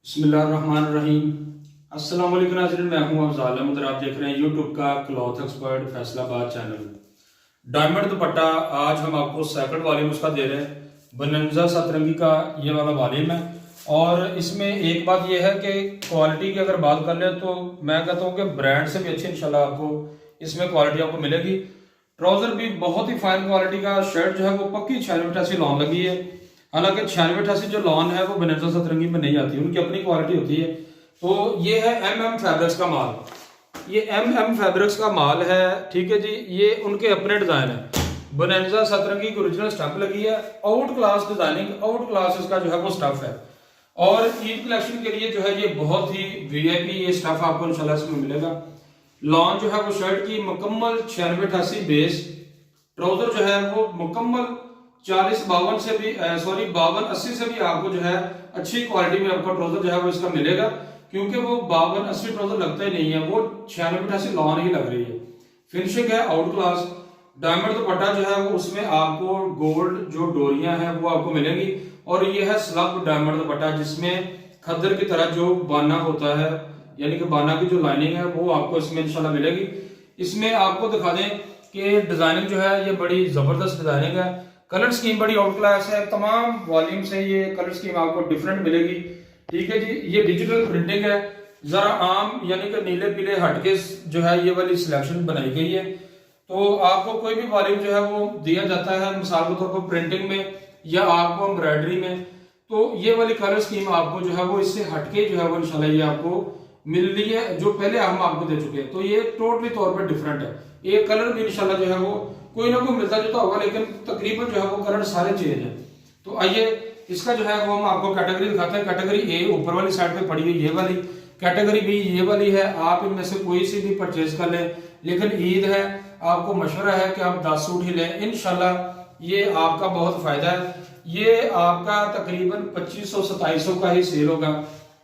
बिस्मिल्लाहिर्रहमानिर्रहीम। अस्सलाम वालेकुम नाज़रीन, मैं हूं अफज़ाल अहमद और आप देख रहे हैं यूट्यूब का cloth expert Faisalabad channel. Diamond दुपट्टा आज हम आपको सेकंड वॉल्यूम उसका दे रहे हैं। बनंजा सतरंगी का ये वाला वॉल्यूम है और इसमें एक बात ये है कि क्वालिटी की अगर बात कर ले तो मैं कहता हूँ कि ब्रांड से भी अच्छी इंशाल्लाह आपको इसमें क्वालिटी आपको मिलेगी। ट्राउजर भी बहुत ही फाइन क्वालिटी का, शर्ट जो है वो पक्की 96-88 लॉन लगी है। हालांकि 96-88 जो लॉन है वो बनंजा सतरंगी में नहीं आती, उनकी अपनी क्वालिटी होती है। तो ये है MM फैब्रिक्स का माल, ये MM फैब्रिक्स का माल है, ठीक है जी। ये उनके अपने डिजाइन है। बनंजा सतरंगी की ओरिजिनल स्टफ लगी है, out class designing, out class इसका जो है वो स्टफ है। और ईद कलेक्शन के लिए जो है ये बहुत ही VIP ये स्टफ आपको इंशाल्लाह इसमें मिलेगा। लॉन जो है वो शर्ट की मुकम्मल 96-88 बेस, ट्राउजर जो है वो मुकम्मल 40-52 से भी 52-80 से भी आपको जो है अच्छी क्वालिटी में आपका ट्राउजर जो है वो इसका मिलेगा, क्योंकि वो 52-80 ट्राउजर लगता ही नहीं है, वो 96-88 लॉन ही लग रही है। फिनिशिंग है आउट क्लास। डायमंड दुपट्टा जो है वो उसमें आपको गोल्ड जो डोरियां हैं वो आपको मिलेंगी। और ये है स्लब डायमंड दुपट्टा, जिसमें खद्दर की तरह जो बाना होता है, यानी कि बाना की जो लाइनिंग है वो आपको इसमें इंशाल्लाह मिलेगी। इसमें आपको दिखा दें कि डिजाइनिंग जो है ये बड़ी जबरदस्त डिजाइनिंग है। कलर स्कीम बड़ी आउट क्लास है, तमाम वॉल्यूम से ये कलर स्कीम आपको डिफरेंट मिलेगी, ठीक है जी। ये डिजिटल प्रिंटिंग है, जरा आम यानी कि नीले पीले हटके जो है ये वाली सिलेक्शन बनाई गई है। तो आपको कोई भी वॉल्यूम जो है वो दिया जाता है मिसाल के तौर पर प्रिंटिंग में या आपको एम्ब्रॉयडरी में, तो ये वाली कलर स्कीम आपको जो है वो इससे हटके जो है वो इंशाल्लाह ये आपको मिल रही है, जो पहले हम आपको दे चुके हैं। तो ये टोटली तौर पर डिफरेंट है। ये कलर भी इंशाल्लाह जो है वो कोई ना कोई मिलता जुलता होगा, लेकिन तकरीबन जो है वो कलर सारे चेंज है। तो आइए इसका जो है वो हम आपको कैटेगरी दिखाते हैं। कैटेगरी ए ऊपर वाली साइड पे पड़ी हुई ये वाली, कैटेगरी बी ये वाली है। आप इनमें से कोई सी भी परचेज कर लें, लेकिन ईद है, आपको मशवरा है कि आप 10 सूट ही लें, इंशाल्लाह ये आपका बहुत फायदा है। ये आपका तकरीबन 2500-2700 का ही सेल होगा।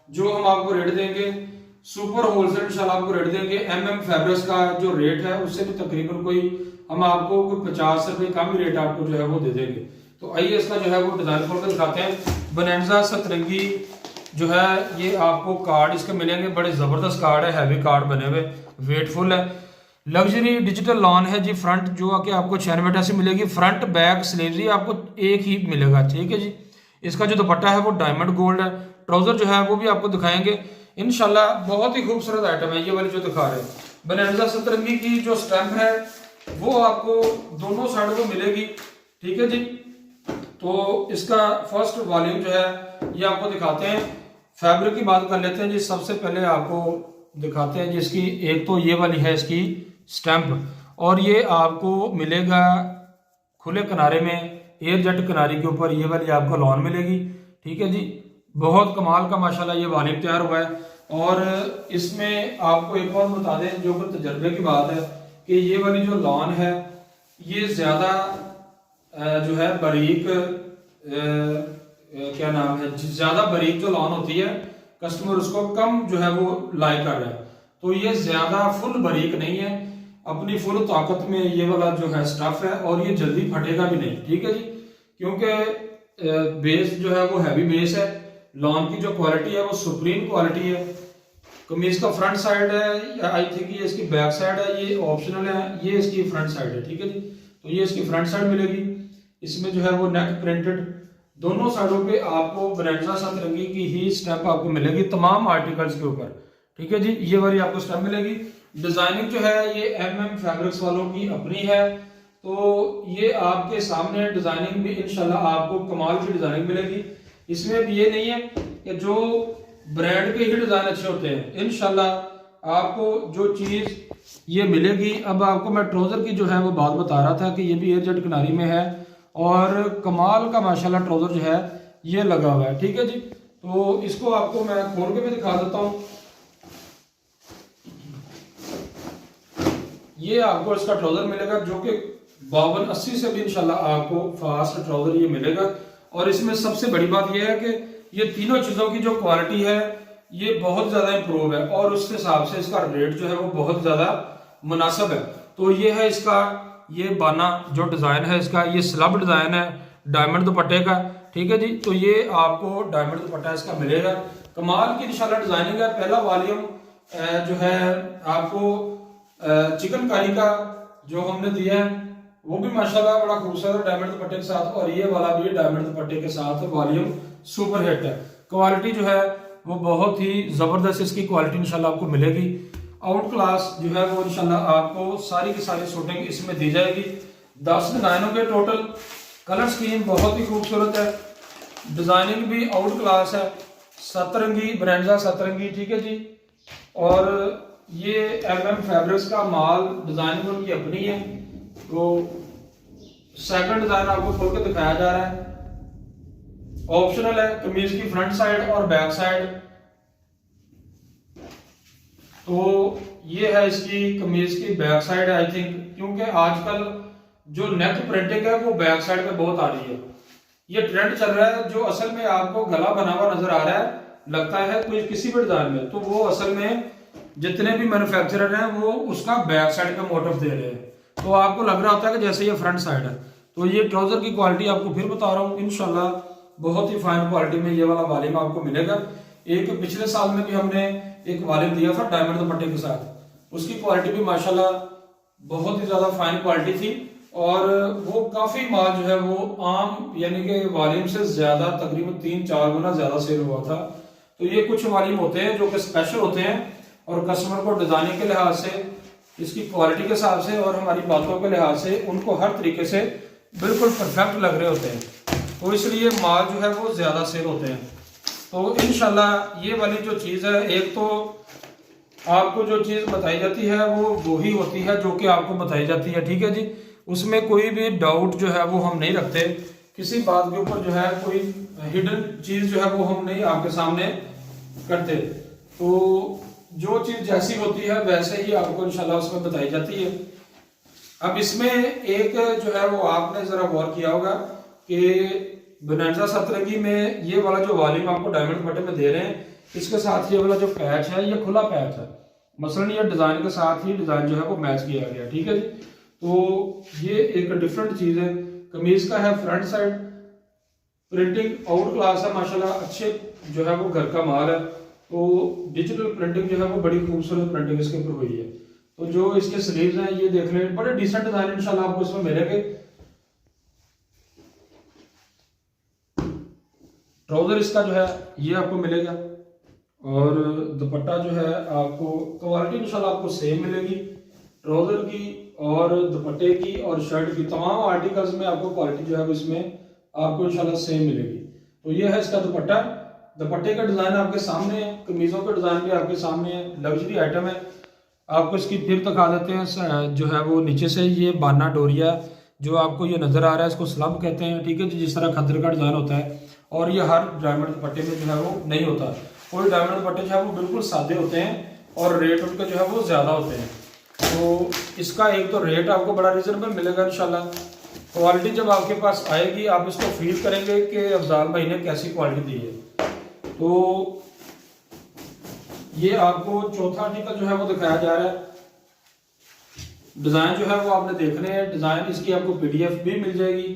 जो हम आपको रेट देंगे सुपर होलसेल इंशाल्लाह आपको रेट देंगे। MM फैब्रिक्स का जो रेट है उससे भी तकरीबन कोई हम आपको कोई 50 रुपए कम रेट आपको जो है वो दे देंगे। तो आइए इसका जो है वो डिजाइन खोल कर दिखाते हैं। बनंजा सतरंगी जो है ये आपको कार्ड इसके मिलेंगे, बड़े जबरदस्त कार्ड है, हैवी कार्ड बने हुए, वेटफुल है, लग्जरी डिजिटल लॉन है जी। फ्रंट जो कि आपको 96-88 मिलेगी, फ्रंट बैक स्लीवरी आपको एक ही मिलेगा, ठीक है जी। इसका जो दुपट्टा है वो डायमंड गोल्ड है। ट्राउजर जो है वो भी आपको दिखाएंगे इंशाल्लाह। बहुत ही खूबसूरत आइटम है ये वाली जो दिखा रहे हैं। बनंजा सतरंगी की जो स्टैंप है वो आपको दोनों साइड को मिलेगी, ठीक है जी। तो इसका फर्स्ट वॉल्यूम जो है ये आपको दिखाते हैं। फैब्रिक की बात कर लेते हैं जी। सबसे पहले आपको दिखाते हैं जी इसकी, एक तो ये वाली है इसकी स्टैंप, और ये आपको मिलेगा खुले किनारे में, एयर जेट किनारे के ऊपर ये वाली आपको लॉन मिलेगी, ठीक है जी। बहुत कमाल का माशाल्लाह ये वॉल्यूम तैयार हुआ है। और इसमें आपको एक और बता दें जो कि तजर्बे की बात है कि ये वाली जो लॉन है ये ज्यादा जो है बारीक क्या नाम है, ज्यादा बारीक जो लॉन होती है कस्टमर उसको कम जो है वो लाइक कर रहा है। तो ये ज्यादा फुल बारीक नहीं है, अपनी फुल ताकत में ये वाला जो है स्टफ है, और ये जल्दी फटेगा भी नहीं, ठीक है जी। क्योंकि बेस जो है वो हैवी बेस है, लॉन की जो क्वालिटी है वो सुप्रीम क्वालिटी है। कमीज का फ्रंट साइड है, आई थिंक ये इसकी बैक साइड है, ये ऑप्शनल है, ये इसकी फ्रंट साइड है, ठीक है जी। तो ये इसकी फ्रंट साइड मिलेगी। इसमें जो है वो नेक प्रिंटेड, दोनों साइडों पे आपको बनंजा सतरंगी की ही स्टैंप आपको मिलेगी तमाम आर्टिकल्स के ऊपर, ठीक है जी। ये वाली आपको स्टैंप मिलेगी। डिजाइनिंग जो है ये MM फैब्रिक्स वालों की अपनी है। तो ये आपके सामने डिजाइनिंग भी इंशाल्लाह आपको कमाल की डिजाइनिंग मिलेगी। इसमें भी ये नहीं है कि जो ब्रांड के ही डिजाइन अच्छे होते हैं, इंशाल्लाह आपको जो चीज ये मिलेगी। अब आपको मैं ट्राउजर की जो है वो बात बता रहा था कि ये भी एयर जेट किनारी में है, और कमाल का माशाल्लाह ट्राउजर जो है ये लगा हुआ है, ठीक है जी। तो इसको आपको मैं खोल के भी दिखा देता हूं। ये आपको इसका ट्राउजर मिलेगा जो कि 52-80 से भी इंशाल्लाह आपको फास्ट ट्राउजर ये मिलेगा। और इसमें सबसे बड़ी बात यह है कि ये तीनों चीजों की जो क्वालिटी है ये बहुत ज्यादा इंप्रूव है, और उसके हिसाब से इसका रेट जो है वो बहुत ज्यादा मुनासिब है। तो ये है इसका ये बाना जो डिजाइन है इसका, ये स्लब डिजाइन है डायमंड दुपट्टे का। ठीक है जी। तो ये आपको डायमंड दुपट्टा इसका मिलेगा, कमाल की इंशाल्लाह डिजाइनिंग है। पहला वॉल्यूम जो है आपको चिकनकारी का जो हमने दिया है वो भी माशाल्लाह बड़ा खूबसूरत डायमंड दुपट्टे के साथ, और ये वाला भी डायमंड दुपट्टे के साथ वॉल्यूम सुपर हिट है। क्वालिटी जो है वो बहुत ही जबरदस्त इसकी क्वालिटी इंशाल्लाह आपको मिलेगी। आउट क्लास जो है वो इंशाल्लाह आपको सारी की सारी शूटिंग इसमें दी जाएगी। 10 डिजाइनों के टोटल, कलर स्कीम बहुत ही खूबसूरत है, डिजाइनिंग भी आउट क्लास है, सतरंगी ब्रांडा सतरंगी, ठीक है जी। और ये MM फैब्रिक्स का माल, डिजाइनिंग उनकी अपनी है। तो सेकंड डिजाइन आपको खोल के दिखाया जा रहा है, ऑप्शनल है, कमीज की फ्रंट साइड और बैक साइड। तो ये है इसकी कमीज की बैक साइड है आई थिंक, क्योंकि आजकल जो नेक प्रिंटिंग है वो बैक साइड पे बहुत आ रही है, ये ट्रेंड चल रहा है। जो असल में आपको गला बना हुआ नजर आ रहा है, लगता है कोई किसी भी डिजाइन में, तो वो असल में जितने भी मैन्युफैक्चरर हैं वो उसका बैक साइड का मोटिव दे रहे हैं, तो आपको लग रहा होता है कि जैसे ये फ्रंट साइड है। तो ये ट्राउजर की क्वालिटी आपको फिर बता रहा हूँ, इंशाल्लाह बहुत ही फाइन क्वालिटी में ये वाला वॉल्यूम आपको मिलेगा। एक पिछले साल में भी हमने एक वॉल्यूम दिया था डायमंड दुपट्टे के साथ, उसकी क्वालिटी भी माशाल्लाह बहुत ही ज्यादा फाइन क्वालिटी थी, और वो काफी माल जो है वो आम यानी कि वॉल्यूम से ज्यादा तकरीबन 3-4 गुना ज्यादा सेल हुआ था। तो ये कुछ वॉल्यूम होते हैं जो कि स्पेशल होते हैं, और कस्टमर को डिजाइनिंग के लिहाज से, इसकी क्वालिटी के हिसाब से और हमारी बातों के लिहाज से उनको हर तरीके से बिल्कुल परफेक्ट लग रहे होते हैं, तो इसलिए माल जो है वो ज्यादा सेल होते हैं। तो इंशाल्लाह ये वाली जो चीज है, एक तो आपको जो चीज बताई जाती है वो वही होती है जो कि आपको बताई जाती है, ठीक है जी। उसमें कोई भी डाउट जो है वो हम नहीं रखते, किसी बात के ऊपर जो है कोई हिडन चीज जो है वो हम नहीं आपके सामने करते। तो जो चीज जैसी होती है वैसे ही आपको इंशाल्लाह उसमें बताई जाती है। अब इसमें एक जो है वो आपने जरा गौर किया होगा कि बोनांजा सतरंगी में ये वाला जो वॉल्यूम आपको डायमंड दुपट्टे में दे रहे हैं, इसके साथ ये वाला जो पैच है ये खुला पैच है, मसलन ये डिजाइन के साथ ही डिजाइन जो है वो मैच किया गया, ठीक है जी। तो ये एक डिफरेंट चीज है। कमीज का है front side printing out class है माशाल्लाह, अच्छे जो है वो घर का माल है। तो डिजिटल प्रिंटिंग जो है वो बड़ी खूबसूरत प्रिंटिंग इसके ऊपर हुई है। तो जो इसके स्लीव्स हैं ये देख लें, बड़े डिसेंट डिजाइन इंशाल्लाह आपको इसमें मिलेंगे। ट्राउजर इसका जो है ये आपको मिलेगा, और दुपट्टा जो है आपको क्वालिटी इंशाल्लाह आपको सेम मिलेगी, ट्राउजर की और दुपट्टे की और शर्ट की, तमाम आर्टिकल्स में आपको क्वालिटी जो है वो इसमें आपको इंशाल्लाह सेम मिलेगी। तो ये है इसका दुपट्टा, दुपट्टे का डिजाइन आपके सामने है, कमीजों का डिजाइन भी आपके सामने है, लग्जरी आइटम है। आपको इसकी फिर दिखा देते हैं, जो है वो नीचे से ये बाना डोरिया जो आपको ये नजर आ रहा है, इसको स्लब कहते हैं, ठीक है जी। जिस तरह खद्दर का डिजाइन होता है, और ये हर डायमंड दुपट्टे में जो है वो नहीं होता, कोई डायमंड दुपट्टे जो है वो बिल्कुल सादे होते हैं और रेट उनके जो है वो ज्यादा होते हैं। तो इसका एक तो रेट आपको बड़ा रीजनेबल मिलेगा इंशाल्लाह। क्वालिटी जब आपके पास आएगी आप इसको फील करेंगे कि अफजाल भाई ने कैसी क्वालिटी दी है। तो ये आपको चौथा आर्टिकल जो है वो दिखाया जा रहा है। डिजाइन जो है वो आपने देखने हैं, डिजाइन इसकी आपको PDF भी मिल जाएगी।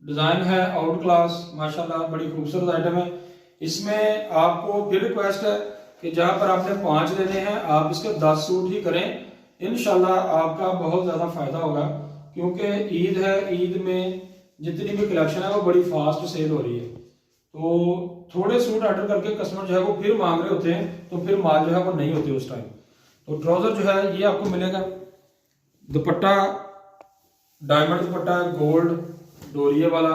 डिजाइन है आउट क्लास माशाल्लाह, बड़ी खूबसूरत आइटम है। इसमें आपको फिर रिक्वेस्ट है कि जहां पर आपने 5 लेने हैं आप इसके 10 सूट ही करें, इंशाल्लाह आपका बहुत ज्यादा फायदा होगा, क्योंकि ईद है, ईद में जितनी भी कलेक्शन है वो बड़ी फास्ट सेल हो रही है। तो थोड़े सूट ऑर्डर करके कस्टमर जो है वो फिर मांग रहे होते हैं, तो फिर माल जो है वो नहीं होते उस टाइम। तो ट्राउजर जो है ये आपको मिलेगा, दुपट्टा डायमंड दुपट्टा गोल्ड डोरिया वाला,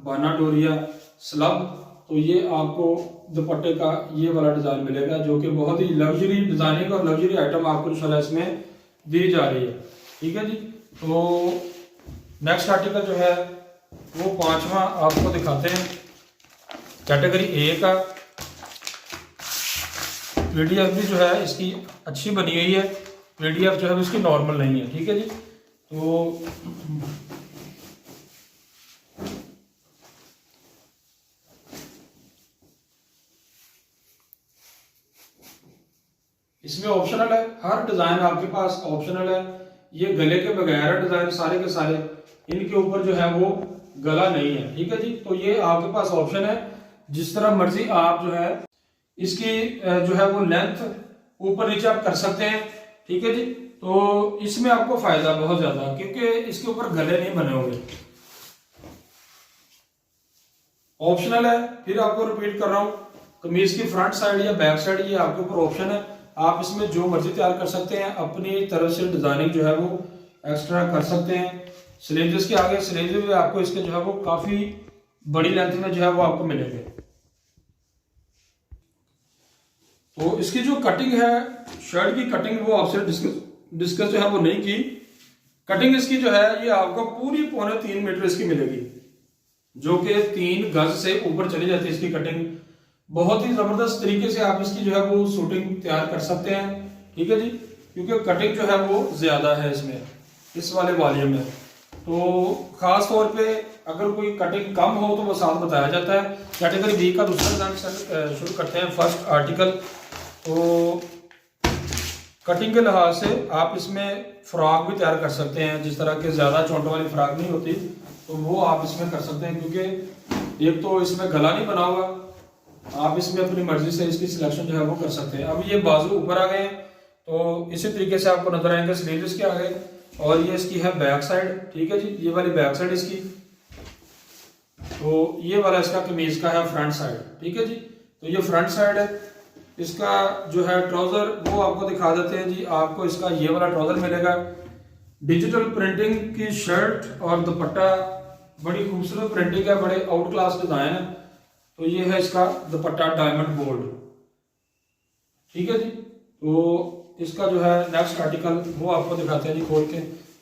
बाना डोरिया स्लब। तो ये आपको दुपट्टे का ये वाला डिजाइन मिलेगा जो कि बहुत ही लग्जरी डिजाइनिंग और लग्जरी आइटम आपको इंशाल्लाह इसमें दी जा रही है, ठीक है जी। तो नेक्स्ट आर्टिकल जो है वो 5वां आपको दिखाते हैं, कैटेगरी A का। PDF भी जो है इसकी अच्छी बनी हुई है, PDF जो है इसकी नॉर्मल नहीं है, ठीक है जी। तो इसमें ऑप्शनल है, हर डिजाइन आपके पास ऑप्शनल है। ये गले के बगैर डिजाइन सारे के सारे, इनके ऊपर जो है वो गला नहीं है। ठीक है जी, तो ये आपके पास ऑप्शन है, जिस तरह मर्जी आप जो है इसकी जो है वो लेंथ ऊपर नीचे आप कर सकते हैं। ठीक है जी, तो इसमें आपको फायदा बहुत ज्यादा, क्योंकि इसके ऊपर गले नहीं बने होंगे। ऑप्शनल है, फिर आपको रिपीट कर रहा हूं, कमीज की फ्रंट साइड या बैक साइड ये आपके ऊपर ऑप्शन है, आप इसमें जो मर्जी तैयार कर सकते हैं, अपनी तरफ से डिजाइनिंग जो है वो एक्स्ट्रा कर सकते हैं। स्लीव्स के आगे स्लीव्स भी आपको इसके जो है वो काफी बड़ी लेंथ में जो है वो आपको मिलेंगे। तो इसकी जो कटिंग है, शर्ट की कटिंग, वो आपसे डिस्कस जो है वो नहीं की। कटिंग इसकी जो है ये आपको पूरी 3.25 मीटर इसकी मिलेगी, जो कि 3 गज से ऊपर चली जाती है इसकी कटिंग। बहुत ही जबरदस्त तरीके से आप इसकी जो है वो शूटिंग तैयार कर सकते हैं। ठीक है जी, क्योंकि कटिंग जो है वो ज्यादा है इसमें, इस वाले वॉल्यूम में। तो खास तौर पे अगर कोई कटिंग कम हो तो वो साथ बताया जाता है। कैटेगरी बी का दूसरा डिजाइन शुरू करते हैं, फर्स्ट आर्टिकल। तो कटिंग के लिहाज से आप इसमें फ्रॉक भी तैयार कर सकते हैं, जिस तरह के ज्यादा चोटों वाली फ्रॉक नहीं होती तो वो आप इसमें कर सकते हैं, क्योंकि एक तो इसमें गला नहीं बना हुआ, आप इसमें अपनी मर्जी से इसकी सिलेक्शन जो है वो कर सकते हैं। अब ये बाजू ऊपर आ गए, तो इसी तरीके से आपको नजर आएंगे स्लीव्स के आगे, और ये इसकी है बैक साइड। ठीक है जी, ये वाली बैक साइड इसकी, तो ये वाला इसका कमीज का है फ्रंट साइड। ठीक है जी, तो ये फ्रंट साइड है। इसका जो है ट्राउजर वो आपको दिखा देते हैं जी। आपको इसका ये वाला ट्राउजर मिलेगा, डिजिटल प्रिंटिंग की शर्ट और दुपट्टा, बड़ी खूबसूरत प्रिंटिंग है, बड़े आउट क्लास डिजाइन है। तो ये है इसका दुपट्टा डायमंड गोल्ड। ठीक है जी, तो इसका जो है नेक्स्ट आर्टिकल वो आपको दिखाते हैं जी खोल के।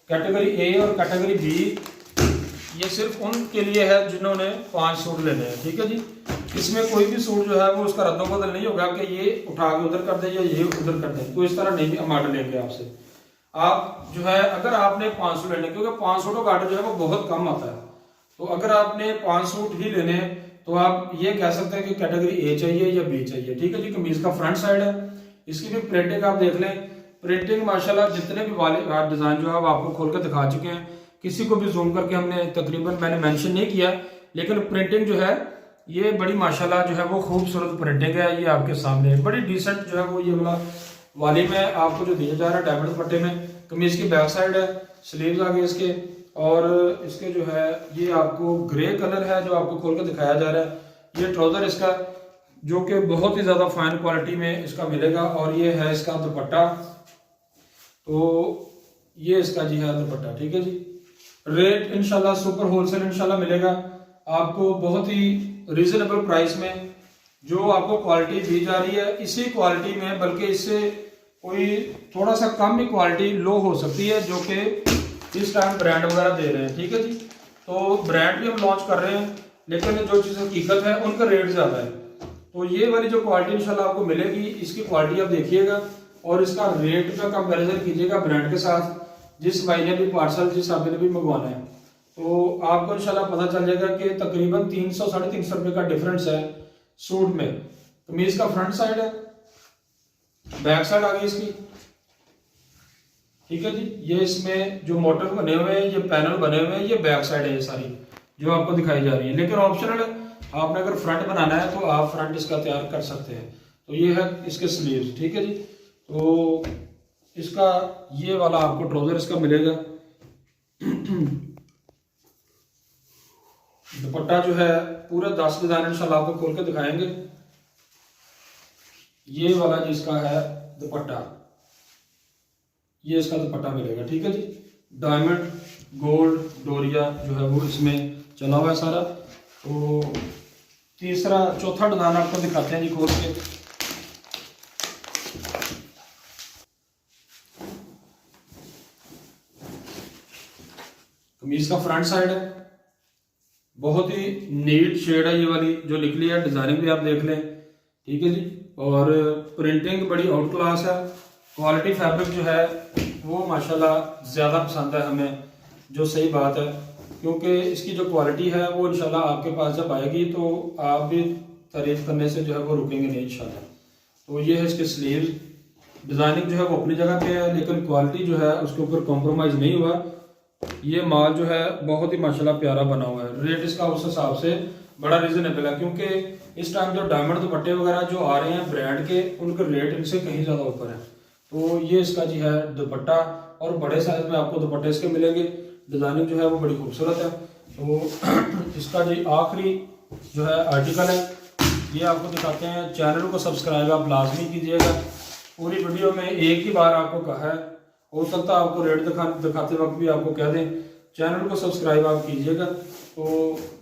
कैटेगरी ए और कैटेगरी बी ये सिर्फ उनके लिए है जिन्होंने 5 सूट लेने हैं। ठीक है जी, इसमें कोई भी सूट जो है वो उसका रद्दोबदल नहीं होगा कि ये उठा के उधर कर दे या ये उधर कर दे, तो इस तरह नहीं हम ऑर्डर लेंगे आपसे। आप जो है अगर आपने 5 सूट लेने, क्योंकि 5 सूटों का ऑर्डर जो है वो बहुत कम आता है, तो अगर आपने 5 सूट ही लेने हैं तो आप ये कह सकते हैं कि कैटेगरी ए चाहिए या बी चाहिए। ठीक है जी, कमीज का फ्रंट साइड है, इसकी भी प्रिंटिंग आप देख लें। प्रिंटिंग माशाल्लाह जितने भी वाले डिजाइन जो है वो आपको खोल कर दिखा चुके हैं, किसी को भी जूम करके हमने तकरीबन मैंने मेंशन नहीं किया, लेकिन प्रिंटिंग जो है ये बड़ी माशाल्लाह जो है वो खूबसूरत प्रिंटिंग है। ये आपके सामने बड़ी डिसेंट जो है वो ये वाला वाली में आपको जो दिया जा रहा है डायमंड दुपट्टे में। कमीज की बैक साइड है, स्लीव्स आगे इसके, और इसके जो है ये आपको ग्रे कलर है जो आपको खोल के दिखाया जा रहा है। ये ट्राउजर इसका जो कि बहुत ही ज्यादा फाइन क्वालिटी में इसका मिलेगा, और ये है इसका दुपट्टा। तो ये इसका जी है दुपट्टा। ठीक है जी, रेट इंशाल्लाह सुपर होलसेल इंशाल्लाह मिलेगा आपको बहुत ही रीजनेबल प्राइस में। जो आपको क्वालिटी दी जा रही है इसी क्वालिटी में, बल्कि इससे कोई थोड़ा सा कम ही क्वालिटी लो हो सकती है, जो कि इस टाइम ब्रांड वगैरह दे रहे हैं। ठीक है जी, तो ब्रांड भी हम लॉन्च कर रहे हैं, लेकिन जो चीज़ हकीकत है उनका रेट ज़्यादा है। तो ये वाली जो क्वालिटी इंशाल्लाह आपको मिलेगी, इसकी क्वालिटी आप देखिएगा और इसका रेट का कंपैरिजन कीजिएगा ब्रांड के साथ। जिस भाई ने भी पार्सल, जिस आदमी ने भी मंगवाना है, तो आपको इंशाल्लाह पता चल जाएगा कि तकरीबन 300 साढ़े 300 रुपये का डिफरेंस है सूट में। कमीज का फ्रंट साइड है, बैक साइड आ गई इसकी। ठीक है जी, ये इसमें जो मोटर बने हुए हैं, ये पैनल बने हुए हैं, ये बैक साइड है ये सारी जो आपको दिखाई जा रही है, लेकिन ऑप्शनल है। आपने अगर फ्रंट बनाना है तो आप फ्रंट इसका तैयार कर सकते हैं। तो ये है इसके स्लीव्स। ठीक है जी, तो इसका ये वाला आपको ट्राउजर इसका मिलेगा। दुपट्टा जो है पूरा 10 डिजाइन इंशाल्लाह आपको खोल के दिखाएंगे। ये वाला जिसका है दुपट्टा, ये इसका दुपट्टा मिलेगा। ठीक है जी, डायमंड गोल्ड डोरिया जो है वो इसमें चला हुआ है सारा। तो तीसरा चौथा डिजाइन आपको दिखाते हैं जी खोल के। कमीज का फ्रंट साइड है, बहुत ही नीट शेड है ये वाली जो निकली है, डिजाइनिंग भी आप देख लें। ठीक है जी, और प्रिंटिंग बड़ी आउट क्लास है। क्वालिटी फैब्रिक जो है वो माशाल्लाह ज़्यादा पसंद है हमें, जो सही बात है, क्योंकि इसकी जो क्वालिटी है वो इंशाल्लाह आपके पास जब आएगी तो आप भी तारीफ करने से जो है वो रुकेंगे नहीं इंशाल्लाह। तो ये है इसके स्लीव्स। डिज़ाइनिंग जो है वो अपनी जगह पे है, लेकिन क्वालिटी जो है उसके ऊपर कॉम्प्रोमाइज़ नहीं हुआ। ये माल जो है बहुत ही माशाल्लाह प्यारा बना हुआ है। रेट इसका उस हिसाब से बड़ा रीजनेबल है, क्योंकि इस टाइम जो डायमंड दुपट्टे वगैरह जो आ रहे हैं ब्रांड के, उनके रेट इनसे कहीं ज़्यादा ऊपर है। तो ये इसका जी है दुपट्टा, और बड़े साइज में आपको दुपट्टे इसके मिलेंगे। डिजाइनिंग जो है वो बड़ी खूबसूरत है। तो इसका जी आखिरी जो है आर्टिकल है, ये आपको दिखाते हैं। चैनल को सब्सक्राइब आप लाजमी कीजिएगा। पूरी वीडियो में एक ही बार आपको कहा है, हो सकता है आपको रेट दिखाते वक्त भी आपको कह दें। चैनल को सब्सक्राइब आप कीजिएगा। तो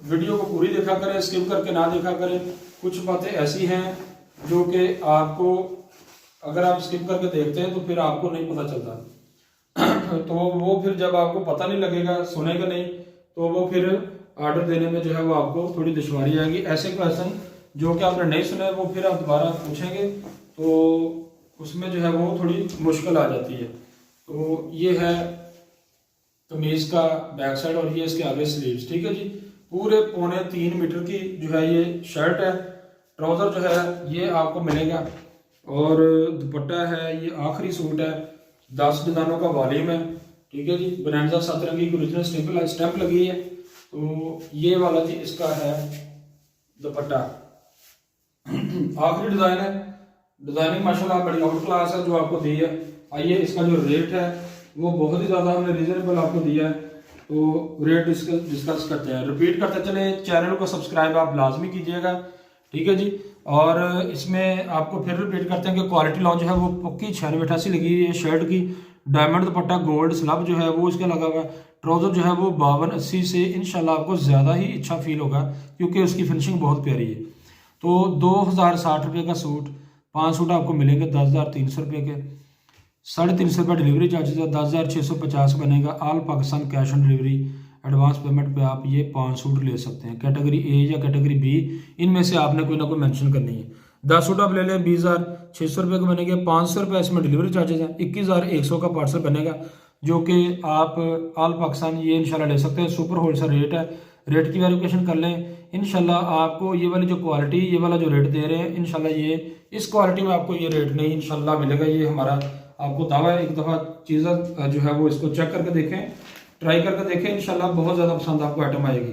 वीडियो को पूरी देखा करें, स्किप करके ना देखा करें। कुछ बातें ऐसी हैं जो कि आपको अगर आप स्किप करके देखते हैं तो फिर आपको नहीं पता चलता तो वो फिर जब आपको पता नहीं लगेगा, सुनेगा नहीं, तो वो फिर ऑर्डर देने में जो है वो आपको थोड़ी दुश्वारी आएगी। ऐसे क्वेश्चन जो कि आपने नहीं सुने वो फिर आप दोबारा पूछेंगे तो उसमें जो है वो थोड़ी मुश्किल आ जाती है। तो ये है कमीज का बैक साइड और ये इसके आगे स्लीव्स। ठीक है जी, पूरे 3.25 मीटर की जो है ये शर्ट है। ट्राउजर जो है ये आपको मिलेगा, और दुपट्टा है ये आखिरी सूट है। 10 डिजाइनों का वॉल्यूम है। ठीक है जी, बोनांजा 7 रंग की ओरिजिनल स्टैंप लगी है। तो ये वाला जी इसका है दुपट्टा। आखिरी डिजाइन है, डिजाइनिंग माशाल्लाह बड़ी आउट क्लास है जो आपको दी है। आइए, इसका जो रेट है वो बहुत ही ज़्यादा हमने रीजनेबल आपको दिया है, तो रेट डिस्कस करते हैं। रिपीट करते चले, चैनल को सब्सक्राइब आप लाजमी कीजिएगा। ठीक है जी, और इसमें आपको फिर रिपीट करते हैं कि क्वालिटी लॉन्च जो है वो पक्की 96-88 लगी हुई है शर्ट की। डायमंड दुपट्टा गोल्ड स्लब जो है वो इसका लगा हुआ है। ट्राउजर जो है वो 52-80 से इंशाल्लाह आपको ज़्यादा ही अच्छा फील होगा, क्योंकि उसकी फिनिशिंग बहुत प्यारी है। तो 2060 रुपये का सूट, 5 सूट आपको मिलेंगे 10,300 रुपये के। 350 रुपये डिलीवरी चार्जेस है, 10,650 बनेगा। All Pakistan cash on delivery. Advance payment पे आप ये 5 सूट ले सकते हैं। कैटेगरी ए या कैटेगरी बी, इनमें से आपने कोई ना कोई मेंशन करनी है। 10 सूट आप ले लें, 20,600 रुपये के बनेंगे। 500 रुपये इसमें डिलीवरी चार्जेस हैं। 21,100 का पार्सल बनेगा, जो कि आप ऑल पाकिस्तान ये इंशाल्लाह ले सकते हैं। सुपर होलसेल रेट है। रेट की वेरिफिकेशन कर लें। इंशाल्लाह आपको ये वाली जो क्वालिटी, ये वाला जो रेट दे रहे हैं, इंशाल्लाह ये इस क्वालिटी में आपको ये रेट नहीं इंशाल्लाह मिलेगा। ये हमारा आपको दावा है। एक दफ़ा चीज़ें जो है वो इसको चेक करके देखें, ट्राई करके देखें, इंशाल्लाह बहुत ज़्यादा पसंद आपको आइटम आएगी।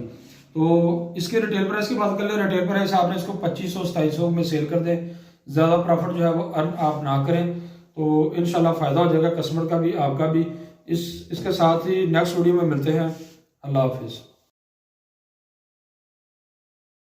तो इसके रिटेल प्राइस की बात कर ले। रिटेल प्राइस आपने इसको 2500-2700 में सेल कर दें। ज़्यादा प्रॉफिट जो है वो अर्न आप ना करें, तो इंशाल्लाह फ़ायदा हो जाएगा कस्टमर का भी, आपका भी। इसके साथ ही नेक्स्ट वीडियो में मिलते हैं। अल्लाह हाफिज़।